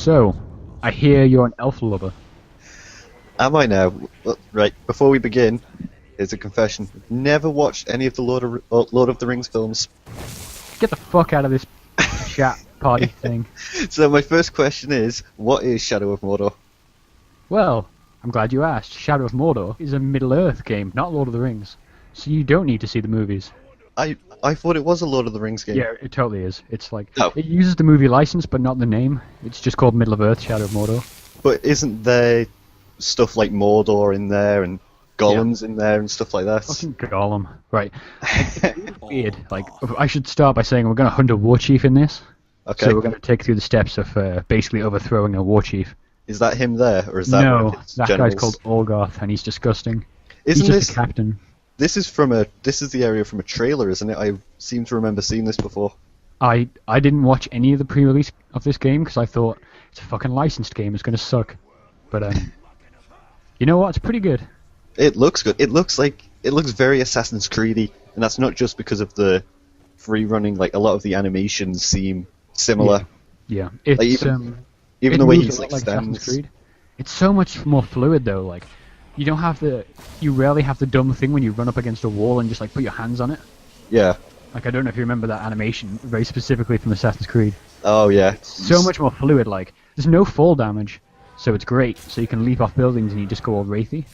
So, I hear you're an elf lover. Am I now? Well, right, before we begin, here's a confession. Never watched any of the Lord of the Rings films. Get the fuck out of this chat party thing. So my first question is, what is Shadow of Mordor? Well, I'm glad you asked. Shadow of Mordor is a Middle-earth game, not Lord of the Rings. So you don't need to see the movies. I thought it was a Lord of the Rings game. Yeah, it totally is. It's like, Oh. It uses the movie license, but not the name. It's just called Middle-earth, Shadow of Mordor. But isn't there stuff like Mordor in there and Gollum's in there and stuff like that? Fucking Gollum. Right. It's weird. Like, I should start by saying we're going to hunt a war chief in this. Okay. So we're going to take through the steps of basically overthrowing a war chief. Is that him there, or is that one No, of his that generals? guy's called Olgarth, and he's disgusting. Isn't he's just this a captain. This is the area from a trailer, isn't it? I seem to remember seeing this before. I didn't watch any of the pre-release of this game because I thought it's a fucking licensed game. It's going to suck. But you know what? It's pretty good. It looks good. It looks very Assassin's Creedy, and that's not just because of the free running. Like a lot of the animations seem similar. Yeah. It's Like, even it the way moves he's a lot like Assassin's stands. Creed. It's so much more fluid though. Like you rarely have the dumb thing when you run up against a wall and just like put your hands on it. Yeah. Like I don't know if you remember that animation very specifically from Assassin's Creed. Oh yeah. So much more fluid. Like there's no fall damage, so it's great. So you can leap off buildings and you just go all wraithy.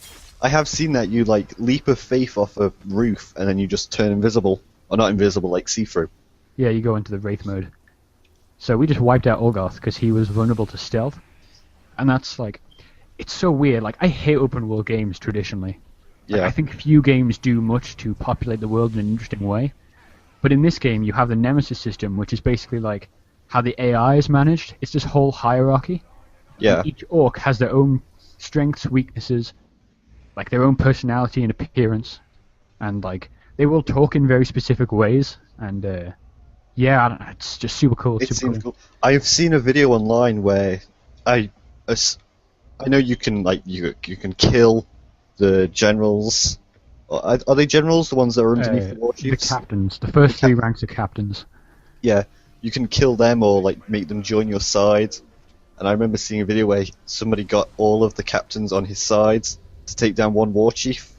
I have seen that you like leap of faith off a roof and then you just turn invisible, or not invisible, like see-through. Yeah, you go into the wraith mode. So we just wiped out Olgarth because he was vulnerable to stealth, and that's like, it's so weird. Like I hate open world games traditionally. Like, Yeah. I think few games do much to populate the world in an interesting way. But in this game, you have the Nemesis system, which is basically like how the AI is managed. It's this whole hierarchy. Yeah. And each orc has their own strengths, weaknesses, like their own personality and appearance, and like they will talk in very specific ways. And yeah, I don't know, it's just super cool. It Super seems cool. I've seen a video online where I know you can like you can kill the generals. Are they generals? The ones that are underneath the war The chiefs? captains. The first three ranks are captains. Yeah, you can kill them or like make them join your side. And I remember seeing a video where somebody got all of the captains on his sides to take down one war chief.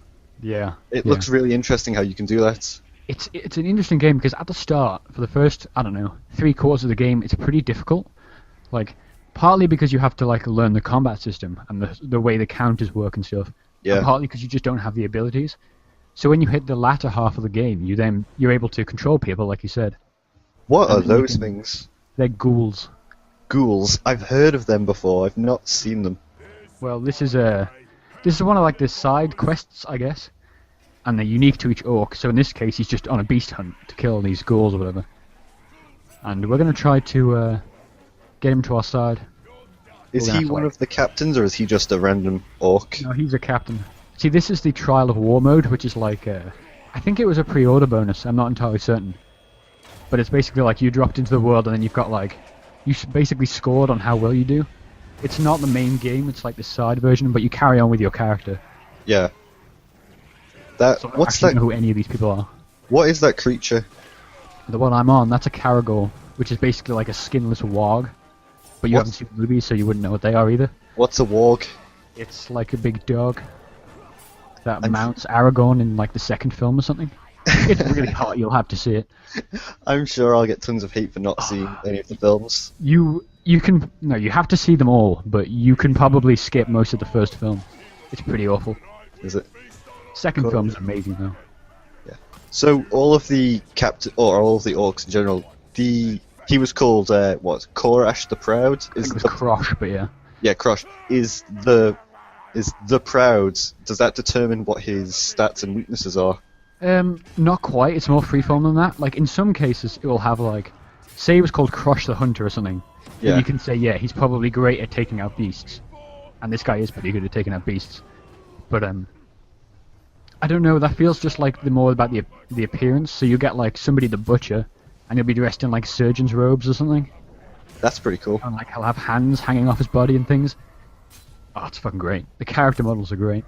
Yeah. It looks really interesting how you can do that. It's an interesting game because at the start, for the first, I don't know, 3/4 of the game, it's pretty difficult. Like, partly because you have to like learn the combat system and the way the counters work and stuff. Yeah. And partly because you just don't have the abilities. So when you hit the latter half of the game, you're able to control people, like you said. What are And then you those can- things? They're ghouls. Ghouls. I've heard of them before. I've not seen them. Well, this is one of like the side quests, I guess, and they're unique to each orc. So in this case, he's just on a beast hunt to kill these ghouls or whatever. And we're gonna try to get him to our side. Is We're gonna he have to, one like- of the captains, or is he just a random orc? No, he's a captain. See, this is the Trial of War mode, which is like I think it was a pre-order bonus. I'm not entirely certain, but it's basically like you dropped into the world and then you've got like basically scored on how well you do. It's not the main game. It's like the side version, but you carry on with your character. Yeah. So I don't What's actually that? know who any of these people are. What is that creature? The one I'm on, that's a Caragor, which is basically like a skinless warg. But you What? haven't seen the movies, so you wouldn't know what they are either. What's a warg? It's like a big dog that I'm- mounts Aragorn in like the second film or something. It's really hot, you'll have to see it. I'm sure I'll get tons of hate for not seeing any of the films. You have to see them all, but you can probably skip most of the first film. It's pretty awful. Is it? Second Cool. film's amazing though. So all of the all of the orcs in general, he was called what? Korash the Proud? I think it was Krosh, but yeah. Yeah, Krosh. Is the Proud, does that determine what his stats and weaknesses are? Not quite. It's more freeform than that. Like in some cases, it will have like, say it was called Krosh the Hunter or something. Yeah. Then you can say, yeah, he's probably great at taking out beasts, and this guy is pretty good at taking out beasts. But I don't know. That feels just like more about the appearance. So you get like somebody the butcher, and he'll be dressed in like surgeon's robes or something, That's pretty cool. and like he'll have hands hanging off his body and things. Oh, it's fucking great. The character models are great.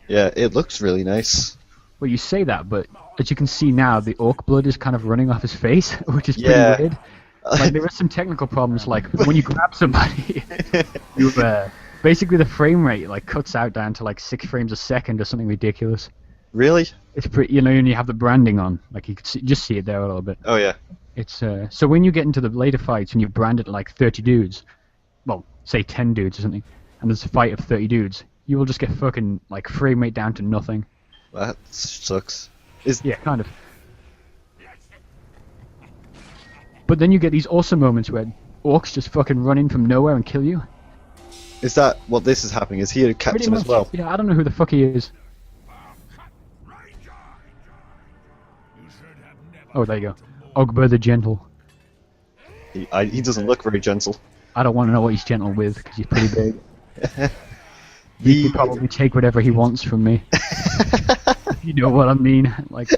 Yeah, it looks really nice. Well, you say that, but as you can see now, the orc blood is kind of running off his face, which is pretty Yeah. weird. Like there are some technical problems. Like when you grab somebody, you basically the frame rate like cuts out down to like 6 frames a second or something ridiculous. Really? It's pretty, and you have the branding on, like you can just see it there a little bit. Oh yeah. It's so when you get into the later fights and you brand it like 30 dudes, well, say 10 dudes or something, and there's a fight of 30 dudes, you will just get fucking like frame rate down to nothing. That sucks. Yeah, kind of. But then you get these awesome moments where orcs just fucking run in from nowhere and kill you. Is that what this is happening? Is he a captain as well? Yeah, I don't know who the fuck he is. Oh, there you go. Ogbur the Gentle. He doesn't look very gentle. I don't want to know what he's gentle with, because he's pretty big. He could probably take whatever he wants from me. If you know what I mean. Like,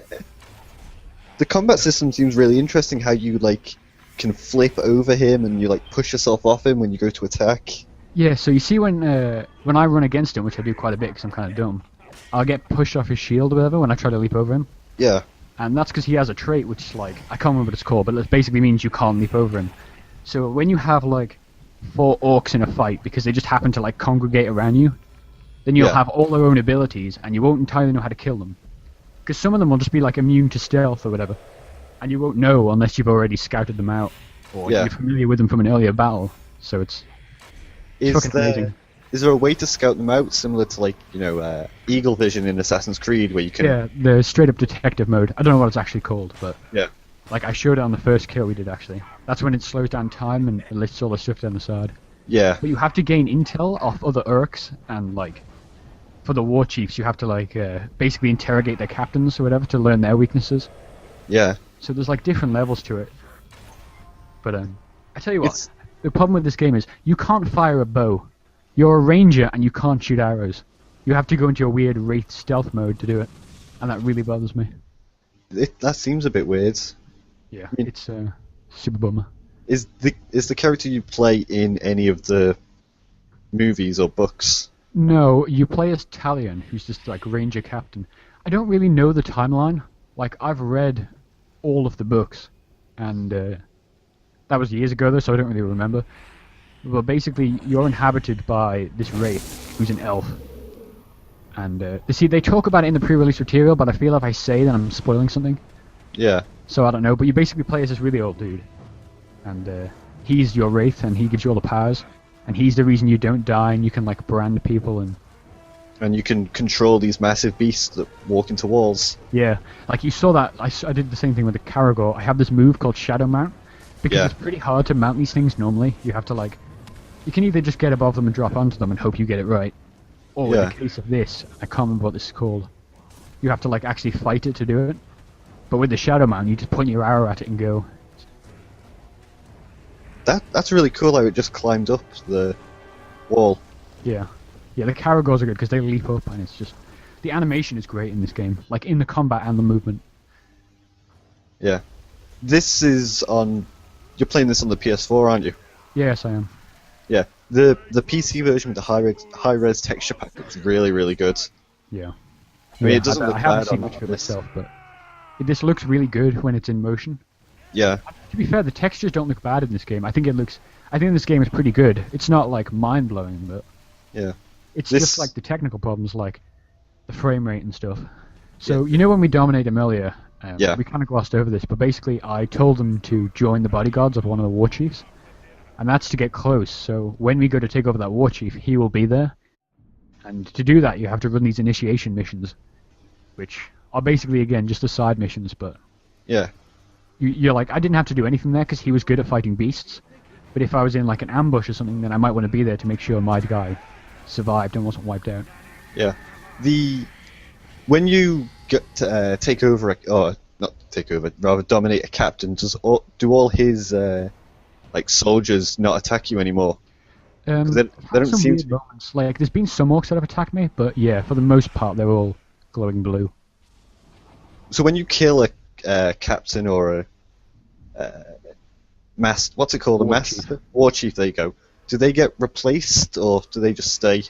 the combat system seems really interesting, how you, like, can flip over him and you, like, push yourself off him when you go to attack. yeah, so you see when I run against him, which I do quite a bit because I'm kind of dumb, I'll get pushed off his shield or whatever when I try to leap over him. Yeah. And that's because he has a trait which is like, I can't remember what it's called, but it basically means you can't leap over him. So when you have like 4 orcs in a fight because they just happen to like congregate around you, then you'll have all their own abilities and you won't entirely know how to kill them. Because some of them will just be like immune to stealth or whatever, and you won't know unless you've already scouted them out or you're familiar with them from an earlier battle. So it's fucking amazing. Is there a way to scout them out, similar to, like, Eagle Vision in Assassin's Creed, where you can... Yeah, the straight-up detective mode. I don't know what it's actually called, but... Yeah. Like, I showed it on the first kill we did, actually. That's when it slows down time and it lists all the stuff down the side. Yeah. But you have to gain intel off other Urks, and, like, for the war chiefs, you have to, like, basically interrogate their captains or whatever to learn their weaknesses. Yeah. So there's, like, different levels to it. But, I tell you what, the problem with this game is you can't fire a bow. You're a ranger and you can't shoot arrows. You have to go into a weird wraith stealth mode to do it, and that really bothers me. That seems a bit weird. Yeah, I mean, it's super bummer. Is the character you play in any of the movies or books? No, you play as Talion, who's just like ranger captain. I don't really know the timeline. Like, I've read all of the books, and that was years ago though, so I don't really remember. But basically, you're inhabited by this wraith, who's an elf. And, see, they talk about it in the pre-release material, but I feel if I say that I'm spoiling something. Yeah. So I don't know, but you basically play as this really old dude. And, he's your wraith, and he gives you all the powers. And he's the reason you don't die, and you can, like, brand people and... And you can control these massive beasts that walk into walls. Yeah, like, you saw that, I did the same thing with the Caragor. I have this move called Shadow Mount, because it's pretty hard to mount these things normally. You have to, like... You can either just get above them and drop onto them and hope you get it right, or in the case of this, I can't remember what this is called, you have to like actually fight it to do it. But with the Shadow Man, you just point your arrow at it and go. That's really cool how it just climbed up the wall. Yeah. Yeah, the Caragors are good because they leap up and it's just... The animation is great in this game, like in the combat and the movement. Yeah. This is on... You're playing this on the PS4, aren't you? Yes, I am. Yeah, the PC version with the high res texture pack looks really, really good. Yeah. I mean, it doesn't look I haven't bad seen on much of it this. myself, but this looks really good when it's in motion. Yeah. To be fair, the textures don't look bad in this game. I think this game is pretty good. It's not like mind blowing, but yeah, it's just like the technical problems, like the frame rate and stuff. So you know when we dominated them earlier, we kind of glossed over this, but basically I told them to join the bodyguards of one of the war chiefs. And that's to get close, so when we go to take over that war chief, he will be there. And to do that, you have to run these initiation missions, which are basically, again, just the side missions, but... Yeah. You're like, I didn't have to do anything there because he was good at fighting beasts, but if I was in like an ambush or something, then I might want to be there to make sure my guy survived and wasn't wiped out. Yeah. When you get to take over, or not take over, rather dominate a captain, do all his... like soldiers not attack you anymore? They don't seem to. Moments. Like, there's been some orcs that have attacked me, but yeah, for the most part, they're all glowing blue. So when you kill a captain or what's it called? War chief. There you go. Do they get replaced or do they just stay?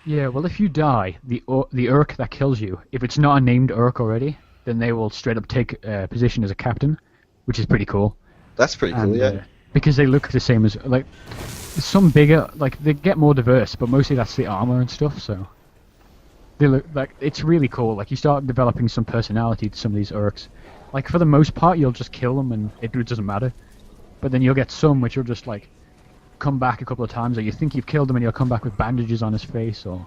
Yeah, well, if you die, the Urk that kills you, if it's not a named Urk already, then they will straight up take position as a captain, which is pretty cool. That's pretty cool, yeah. because they look the same as like some bigger, like they get more diverse, but mostly that's the armor and stuff. So they look like it's really cool. Like you start developing some personality to some of these orcs. Like for the most part, you'll just kill them and it doesn't matter. But then you'll get some which will just like come back a couple of times, or you think you've killed him and he'll come back with bandages on his face, or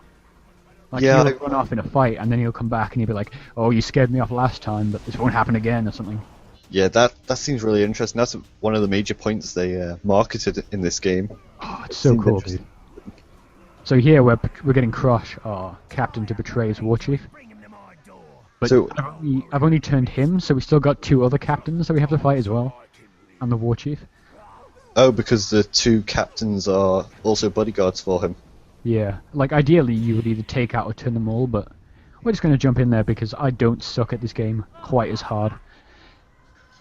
like Yeah, he'll run off in a fight and then he'll come back and he'll be like, "Oh, you scared me off last time, but this won't happen again," or something. Yeah, that seems really interesting. That's one of the major points they marketed in this game. Oh, it's so cool, dude. So here we're getting Crush, our captain, to betray his war chief. But So- I've only turned him, so we still got 2 other captains that we have to fight as well, and the war chief. Oh, because the 2 captains are also bodyguards for him. Yeah, like ideally you would either take out or turn them all, but we're just going to jump in there because I don't suck at this game quite as hard.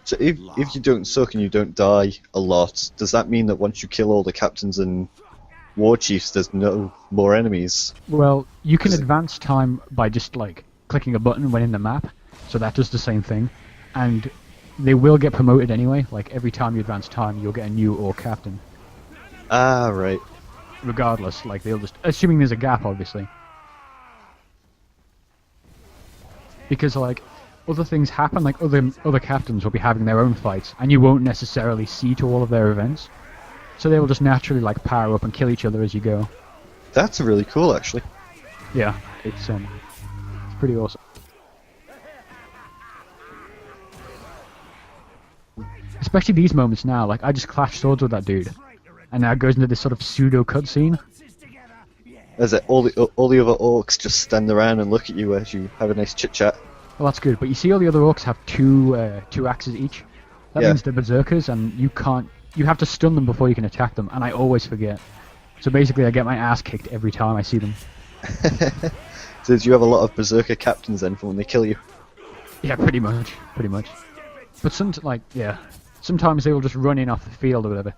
So if you don't suck and you don't die a lot, does that mean that once you kill all the captains and war chiefs, there's no more enemies? Well, you can advance time by just like clicking a button when in the map, so that does the same thing, and they will get promoted anyway. Like every time you advance time, you'll get a new orc captain. Ah, right. Regardless, like they'll just, assuming there's a gap, obviously, because like other things happen, like other captains will be having their own fights, and you won't necessarily see to all of their events, so they will just naturally like power up and kill each other as you go. That's really cool, actually. Yeah, it's pretty awesome. Especially these moments now, like I just clashed swords with that dude, and now it goes into this sort of pseudo cutscene. As it, all the other orcs just stand around and look at you as you have a nice chit chat. Well, that's good, but you see all the other orcs have two axes each. That Yeah. means they're berserkers, and you have to stun them before you can attack them, and I always forget. So basically I get my ass kicked every time I see them. So do you have a lot of berserker captains then for when they kill you? Yeah, pretty much. But sometimes they will just run in off the field or whatever,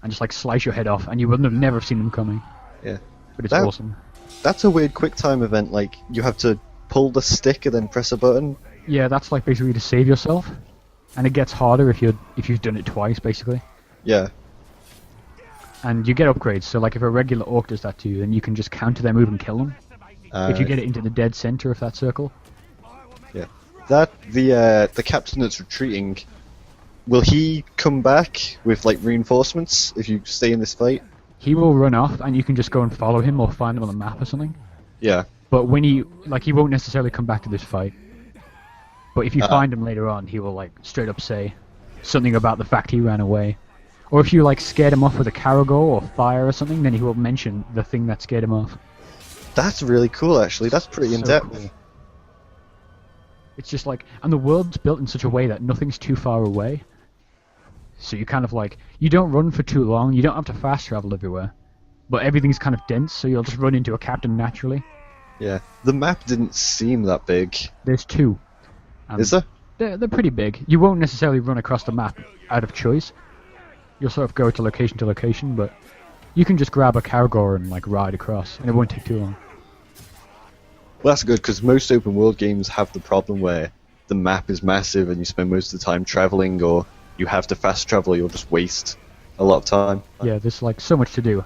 and just like slice your head off, and you wouldn't have never seen them coming. Yeah. But it's That- awesome. That's a weird quick time event, like you have to pull the stick and then press a button. Yeah, that's like basically to save yourself, and it gets harder if you've done it twice, basically. Yeah. And you get upgrades. So like if a regular orc does that to you, then you can just counter their move and kill them. If you get it into the dead center of that circle. Yeah. That the captain that's retreating, will he come back with like reinforcements if you stay in this fight? He will run off, and you can just go and follow him or find him on the map or something. Yeah. But when he won't necessarily come back to this fight. But if you find him later on, he will like straight up say something about the fact he ran away. Or if you like scared him off with a Caragor or fire or something, then he will mention the thing that scared him off. That's really cool, actually. That's pretty in depth. Cool. It's just like, and the world's built in such a way that nothing's too far away. So you kind of like, you don't run for too long, you don't have to fast travel everywhere. But everything's kind of dense, so you'll just run into a captain naturally. Yeah. The map didn't seem that big. There's 2. Is there? They're pretty big. You won't necessarily run across the map out of choice. You'll sort of go to location, but you can just grab a Caragor and like ride across, and it won't take too long. Well, that's good, because most open world games have the problem where the map is massive and you spend most of the time traveling, or you have to fast travel, or you'll just waste a lot of time. Yeah, there's like so much to do.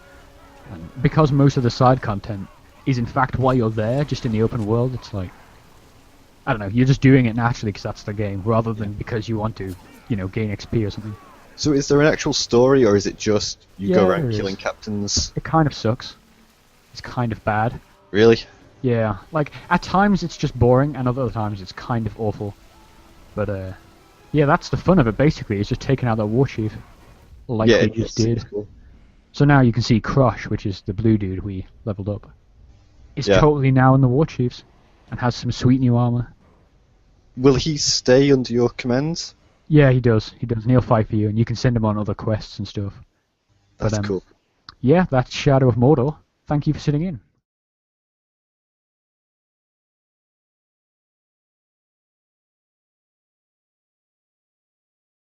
And because most of the side content is in fact while you're there, just in the open world, it's like, I don't know, you're just doing it naturally because that's the game, rather than because you want to, gain XP or something. So is there an actual story, or is it just you go Yeah, around there killing is. captains? It kind of sucks. It's kind of bad. Really? Yeah, like, at times it's just boring, and other times it's kind of awful. But, yeah, that's the fun of it, basically, is just taking out that war chief. Like Yeah, we it just seems did. cool. So now you can see Crush, which is the blue dude we leveled up, is Yeah. totally now in the war chiefs, and has some sweet new armor. Will he stay under your commands? Yeah, he does, and he'll fight for you, and you can send him on other quests and stuff. That's But, cool. Yeah, that's Shadow of Mordor. Thank you for sitting in.